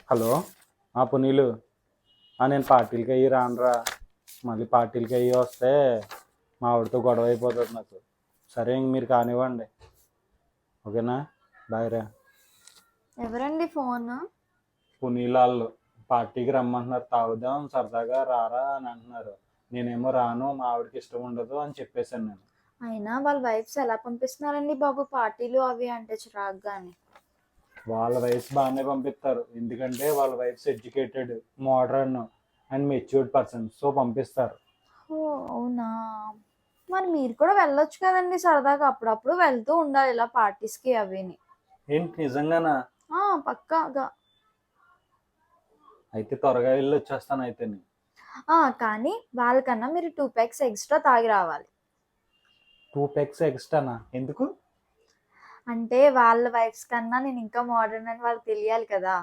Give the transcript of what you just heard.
Hello. పునీలు. నేను పార్టీలకి అయ్యి రానురా. మళ్ళీ పార్టీలకి అయ్యి వస్తే మా ఆవిడతో గొడవ అయిపోతుంది నాకు. సరే ఇంక మీరు కానివ్వండి. ఓకేనా. బాయ్ రా. ఎవరండి ఫోన్? పునీలు వాళ్ళు పార్టీకి రమ్మంటున్నారు, తాగుదాం సరదాగా రారా అని అంటున్నారు. నేనేమో రాను, మా ఆవిడకి ఇష్టం ఉండదు అని చెప్పేశాను నేను. అయినా వాళ్ళ వైఫ్స్ ఎలా పంపిస్తున్నారండి బాబు పార్టీలు అవి అంటే చిరాగ్గాని. వాళ్ళ వైఫ్స్ బాగానే పంపిస్తారు, ఎందుకంటే వాళ్ళ wives educated, modern and matured person, so పంపిస్తారు. ఓ అవునా, మరి మీరు కూడా వెళ్ళొచ్చు కదండి, సరదాగా అప్పుడప్పుడు వెళ్తూ ఉండాలి ఇలా పార్టీస్కి అవిని. ఏంటి నిజంగానా? పక్కాగా. అయితే త్వరగా వెళ్ళి వచ్చేస్తాను అయితే నేను. కానీ వాళ్ళకన్నా మీరు 2 ప్యాక్స్ ఎక్స్ట్రా తాగి రావాలి. 2 పెగ్స్ ఎక్స్ట్రానా? ఎందుకు? అంటే వాళ్ళ వైఫ్స్ కన్నా నేను ఇంకా మోడర్న్ అని వాళ్ళకి తెలియాలి కదా.